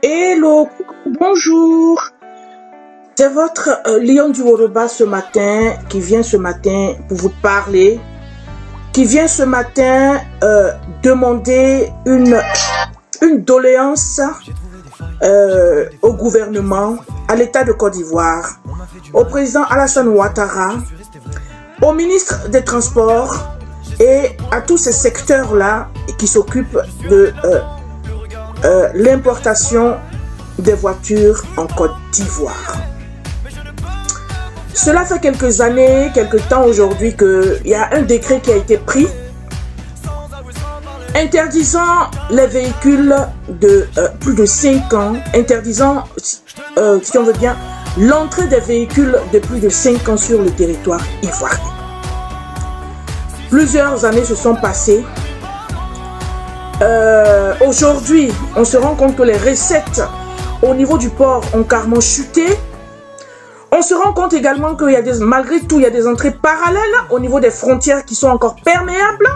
Hello, bonjour. C'est votre Lion du Woroba ce matin, qui vient ce matin pour vous parler, qui vient ce matin demander une doléance au gouvernement, à l'État de Côte d'Ivoire, au président Alassane Ouattara, au ministre des Transports et à tous ces secteurs-là qui s'occupent de l'importation des voitures en Côte d'Ivoire. Cela fait quelques années, quelques temps aujourd'hui qu'il y a un décret qui a été pris interdisant les véhicules de plus de 5 ans, interdisant, si on veut bien, l'entrée des véhicules de plus de 5 ans sur le territoire ivoirien. Plusieurs années se sont passées. Aujourd'hui, on se rend compte que les recettes au niveau du port ont carrément chuté. On se rend compte également qu'il y a malgré tout, il y a des entrées parallèles au niveau des frontières qui sont encore perméables.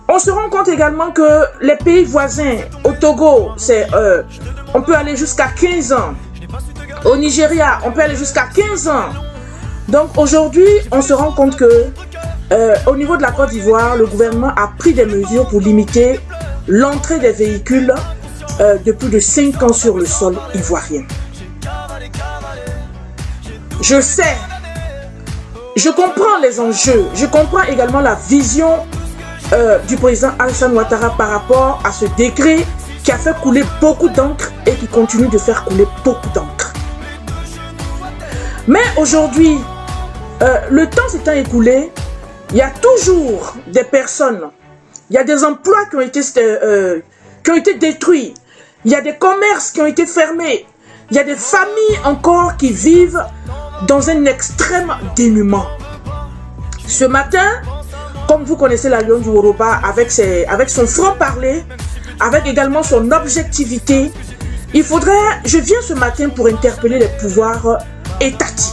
On se rend compte également que les pays voisins, au Togo, on peut aller jusqu'à 15 ans. Au Nigeria, on peut aller jusqu'à 15 ans. Donc aujourd'hui, on se rend compte que au niveau de la Côte d'Ivoire, le gouvernement a pris des mesures pour limiter l'entrée des véhicules de plus de 5 ans sur le sol ivoirien. Je sais, je comprends les enjeux, je comprends également la vision du président Alassane Ouattara par rapport à ce décret qui a fait couler beaucoup d'encre et qui continue de faire couler beaucoup d'encre. Mais aujourd'hui, le temps s'étant écoulé, il y a toujours des personnes, il y a des emplois qui ont été détruits, il y a des commerces qui ont été fermés, il y a des familles encore qui vivent dans un extrême dénuement. Ce matin, comme vous connaissez la Lion du Woroba avec son franc-parler, avec également son objectivité, je viens ce matin pour interpeller les pouvoirs étatiques.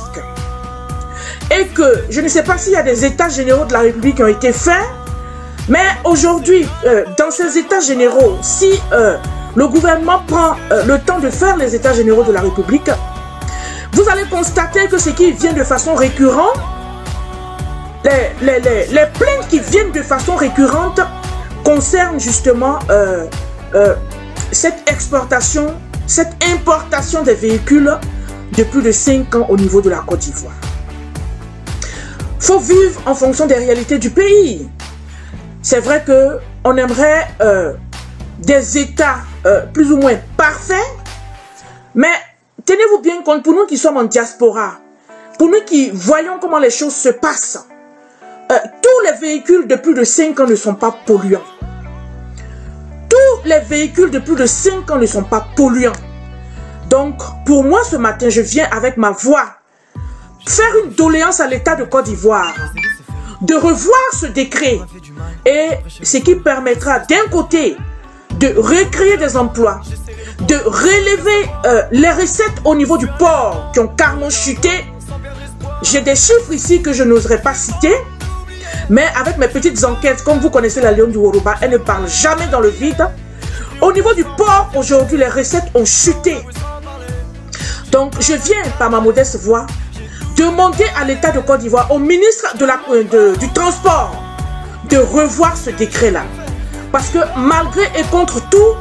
Et que je ne sais pas s'il y a des états généraux de la République qui ont été faits, mais aujourd'hui, dans ces états généraux, si le gouvernement prend le temps de faire les états généraux de la République, vous allez constater que ce qui vient de façon récurrente, les plaintes qui viennent de façon récurrente concernent justement cette exportation, cette importation des véhicules de plus de 5 ans au niveau de la Côte d'Ivoire. Il faut vivre en fonction des réalités du pays. C'est vrai qu'on aimerait des États plus ou moins parfaits, mais tenez-vous bien compte, pour nous qui sommes en diaspora, pour nous qui voyons comment les choses se passent, tous les véhicules de plus de 5 ans ne sont pas polluants. Tous les véhicules de plus de 5 ans ne sont pas polluants. Donc, pour moi, ce matin, je viens avec ma voix faire une doléance à l'État de Côte d'Ivoire de revoir ce décret et ce qui permettra d'un côté de recréer des emplois, de relever les recettes au niveau du port qui ont carrément chuté. J'ai des chiffres ici que je n'oserais pas citer, mais avec mes petites enquêtes, comme vous connaissez la Lion du Woroba, elle ne parle jamais dans le vide. Au niveau du port, aujourd'hui, les recettes ont chuté. Donc, je viens par ma modeste voix demander à l'État de Côte d'Ivoire, au ministre du Transport, de revoir ce décret-là. Parce que malgré et contre tout,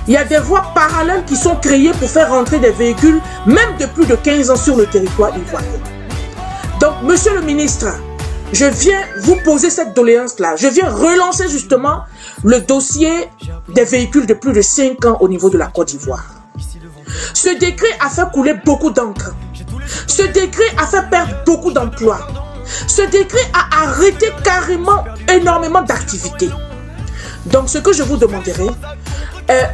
il y a des voies parallèles qui sont créées pour faire rentrer des véhicules, même de plus de 15 ans sur le territoire ivoirien. Donc, monsieur le ministre, je viens vous poser cette doléance-là. Je viens relancer justement le dossier des véhicules de plus de 5 ans au niveau de la Côte d'Ivoire. Ce décret a fait couler beaucoup d'encre. Ce décret a fait perdre beaucoup d'emplois. Ce décret a arrêté carrément énormément d'activités. Donc, ce que je vous demanderai,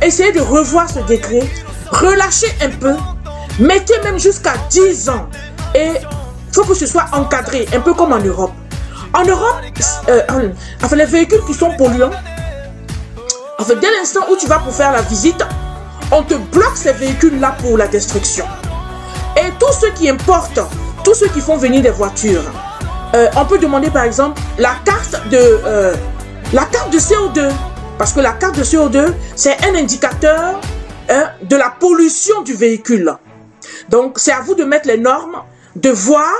essayez de revoir ce décret, relâchez un peu, mettez même jusqu'à 10 ans. Et il faut que ce soit encadré, un peu comme en Europe. En Europe, les véhicules qui sont polluants, dès l'instant où tu vas pour faire la visite, on te bloque ces véhicules-là pour la destruction. Et tous ceux qui importent, tous ceux qui font venir des voitures, on peut demander par exemple la carte de CO2. Parce que la carte de CO2, c'est un indicateur de la pollution du véhicule. Donc, c'est à vous de mettre les normes, de voir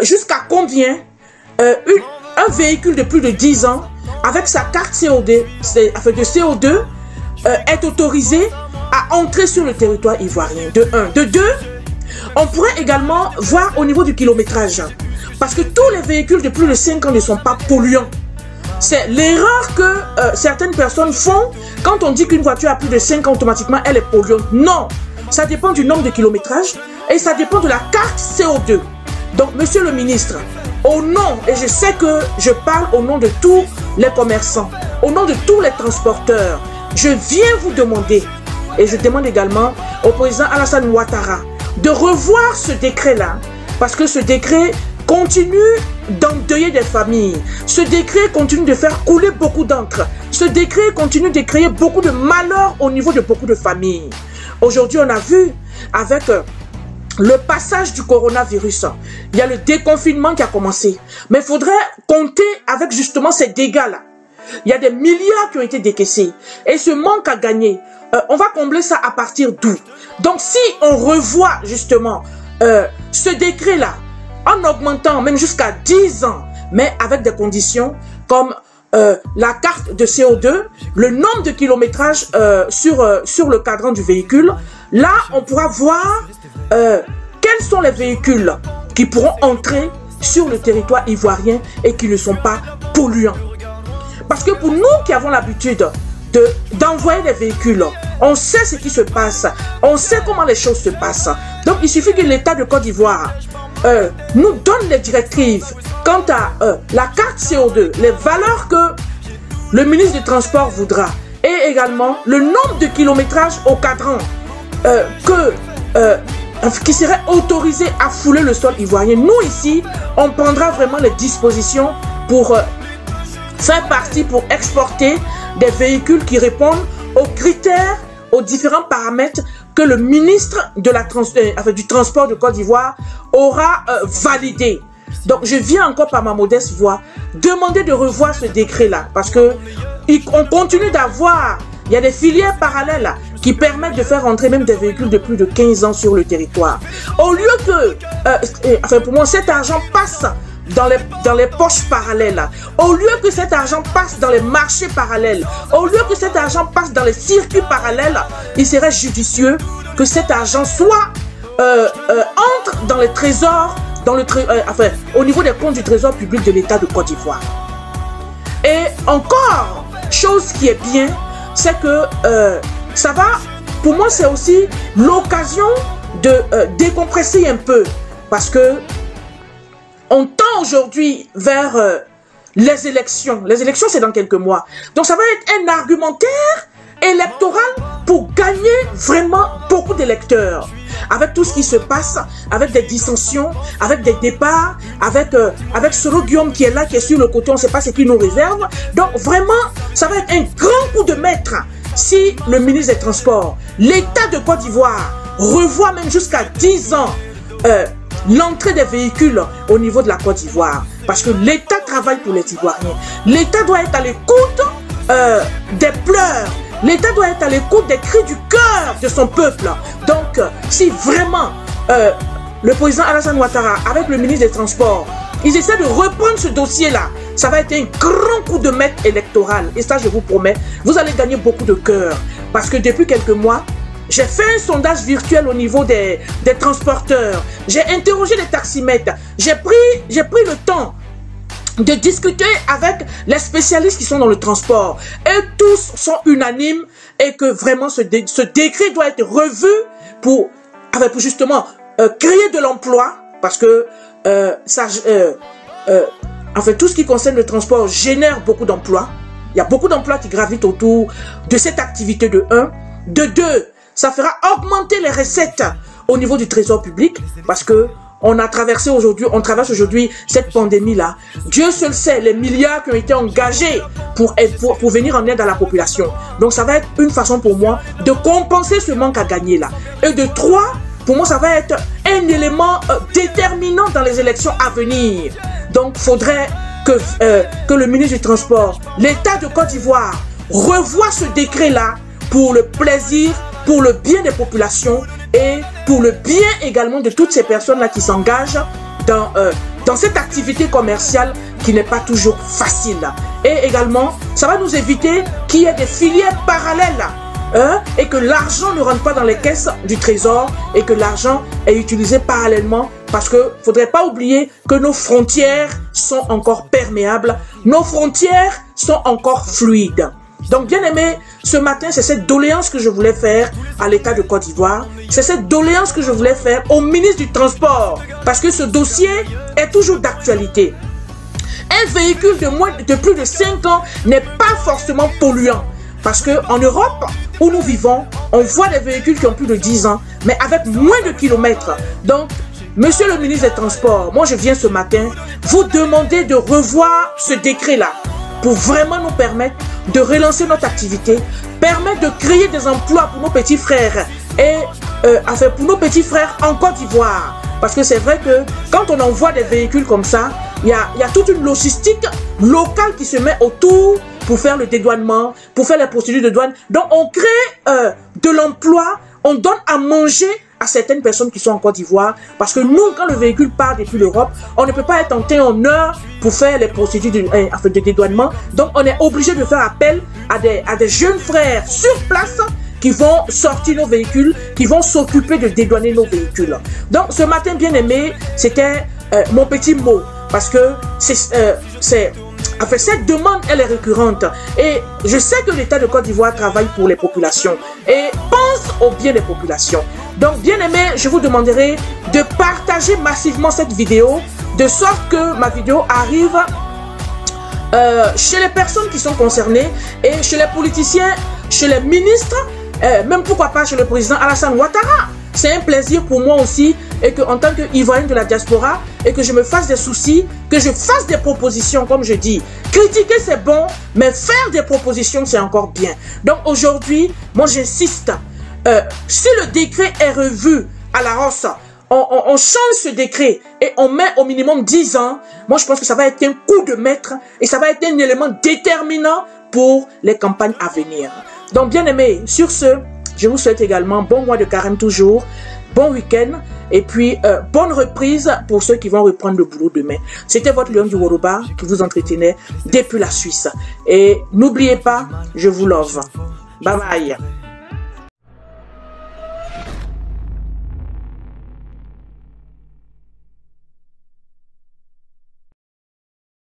jusqu'à combien un véhicule de plus de 10 ans, avec sa carte de CO2, est autorisé à entrer sur le territoire ivoirien, de 1. De 2, on pourrait également voir au niveau du kilométrage. Parce que tous les véhicules de plus de 5 ans ne sont pas polluants. C'est l'erreur que certaines personnes font quand on dit qu'une voiture a plus de 5 ans, automatiquement elle est polluante. Non, ça dépend du nombre de kilométrage et ça dépend de la carte CO2. Donc, monsieur le ministre, au nom, et je sais que je parle au nom de tous les commerçants, au nom de tous les transporteurs, je viens vous demander, et je demande également au président Alassane Ouattara, de revoir ce décret-là, parce que ce décret continue d'endeuiller des familles. Ce décret continue de faire couler beaucoup d'encre. Ce décret continue de créer beaucoup de malheur au niveau de beaucoup de familles. Aujourd'hui, on a vu avec le passage du coronavirus, il y a le déconfinement qui a commencé. Mais il faudrait compter avec justement ces dégâts-là. Il y a des milliards qui ont été décaissés. Et ce manque à gagner, on va combler ça à partir d'où? Donc si on revoit justement ce décret-là, en augmentant même jusqu'à 10 ans, mais avec des conditions comme la carte de CO2, le nombre de kilométrage sur le cadran du véhicule, là on pourra voir quels sont les véhicules qui pourront entrer sur le territoire ivoirien et qui ne sont pas polluants. Parce que pour nous qui avons l'habitude d'envoyer des véhicules, on sait ce qui se passe, on sait comment les choses se passent. Donc il suffit que l'État de Côte d'Ivoire nous donne les directives quant à la carte CO2, les valeurs que le ministre du Transport voudra, et également le nombre de kilométrages au cadran qui serait autorisé à fouler le sol ivoirien. Nous ici, on prendra vraiment les dispositions pour faire partie, pour exporter des véhicules qui répondent aux critères, aux différents paramètres que le ministre de du Transport de Côte d'Ivoire aura validé. Donc, je viens encore par ma modeste voix demander de revoir ce décret-là parce que on continue d'avoir, il y a des filières parallèles qui permettent de faire entrer même des véhicules de plus de 15 ans sur le territoire. Au lieu que, pour moi, cet argent passe dans les poches parallèles, au lieu que cet argent passe dans les marchés parallèles, au lieu que cet argent passe dans les circuits parallèles, il serait judicieux que cet argent soit entre dans les trésors, au niveau des comptes du trésor public de l'État de Côte d'Ivoire. Et encore, chose qui est bien, c'est que ça va, pour moi c'est aussi l'occasion de décompresser un peu, parce que on tend aujourd'hui vers les élections. Les élections, c'est dans quelques mois. Donc, ça va être un argumentaire électoral pour gagner vraiment beaucoup d'électeurs. Avec tout ce qui se passe, avec des dissensions, avec des départs, avec Soro Guillaume qui est là, qui est sur le côté, on ne sait pas ce qu'il nous réserve. Donc, vraiment, ça va être un grand coup de maître si le ministre des Transports, l'État de Côte d'Ivoire, revoit même jusqu'à 10 ans l'entrée des véhicules au niveau de la Côte d'Ivoire. Parce que l'État travaille pour les Ivoiriens. L'État doit être à l'écoute des pleurs. L'État doit être à l'écoute des cris du cœur de son peuple. Donc, si vraiment le président Alassane Ouattara, avec le ministre des Transports, ils essaient de reprendre ce dossier-là, ça va être un grand coup de maître électoral. Et ça, je vous promets, vous allez gagner beaucoup de cœur. Parce que depuis quelques mois, j'ai fait un sondage virtuel au niveau des transporteurs. J'ai interrogé les taximètres. J'ai pris le temps de discuter avec les spécialistes qui sont dans le transport. Et tous sont unanimes et que vraiment ce décret doit être revu pour justement créer de l'emploi. Parce que tout ce qui concerne le transport génère beaucoup d'emplois. Il y a beaucoup d'emplois qui gravitent autour de cette activité de 1. De 2, ça fera augmenter les recettes au niveau du trésor public parce que on traverse aujourd'hui cette pandémie-là. Dieu seul sait les milliards qui ont été engagés pour venir en aide à la population. Donc ça va être une façon pour moi de compenser ce manque à gagner là. Et de 3, pour moi ça va être un élément déterminant dans les élections à venir. Donc il faudrait que le ministre du Transport, l'État de Côte d'Ivoire, revoie ce décret-là pour le plaisir pour le bien des populations et pour le bien également de toutes ces personnes-là qui s'engagent dans cette activité commerciale qui n'est pas toujours facile. Et également, ça va nous éviter qu'il y ait des filières parallèles et que l'argent ne rentre pas dans les caisses du trésor et que l'argent est utilisé parallèlement, parce qu'il ne faudrait pas oublier que nos frontières sont encore perméables, nos frontières sont encore fluides. Donc, bien aimé, ce matin, c'est cette doléance que je voulais faire à l'État de Côte d'Ivoire. C'est cette doléance que je voulais faire au ministre du Transport, parce que ce dossier est toujours d'actualité. Un véhicule de plus de 5 ans n'est pas forcément polluant. Parce qu'en Europe, où nous vivons, on voit des véhicules qui ont plus de 10 ans, mais avec moins de kilomètres. Donc, monsieur le ministre des Transports, moi je viens ce matin vous demander de revoir ce décret-là pour vraiment nous permettre de relancer notre activité, permettre de créer des emplois pour nos petits frères et pour nos petits frères en Côte d'Ivoire. Parce que c'est vrai que quand on envoie des véhicules comme ça, il y a toute une logistique locale qui se met autour pour faire le dédouanement, pour faire les procédures de douane. Donc on crée de l'emploi, on donne à manger à certaines personnes qui sont en Côte d'Ivoire. Parce que nous, quand le véhicule part depuis l'Europe, on ne peut pas être en temps en heure pour faire les procédures de dédouanement. Donc on est obligé de faire appel à des jeunes frères sur place qui vont sortir nos véhicules, qui vont s'occuper de dédouaner nos véhicules. Donc ce matin, bien aimé, c'était mon petit mot. Parce que cette demande, elle est récurrente. Et je sais que l'État de Côte d'Ivoire travaille pour les populations et pense au bien des populations. Donc, bien aimé, je vous demanderai de partager massivement cette vidéo, de sorte que ma vidéo arrive chez les personnes qui sont concernées et chez les politiciens, chez les ministres, même pourquoi pas chez le président Alassane Ouattara. C'est un plaisir pour moi aussi, et que en tant qu'Ivoirien de la diaspora, et que je me fasse des soucis, que je fasse des propositions, comme je dis. Critiquer c'est bon, mais faire des propositions c'est encore bien. Donc aujourd'hui, moi j'insiste, si le décret est revu à la hausse, on change ce décret et on met au minimum 10 ans, moi je pense que ça va être un coup de maître et ça va être un élément déterminant pour les campagnes à venir. Donc bien aimé, sur ce, je vous souhaite également bon mois de carême toujours, bon week-end et puis bonne reprise pour ceux qui vont reprendre le boulot demain. C'était votre Lion du Woroba qui vous entretenait depuis la Suisse. Et n'oubliez pas, je vous love. Bye bye.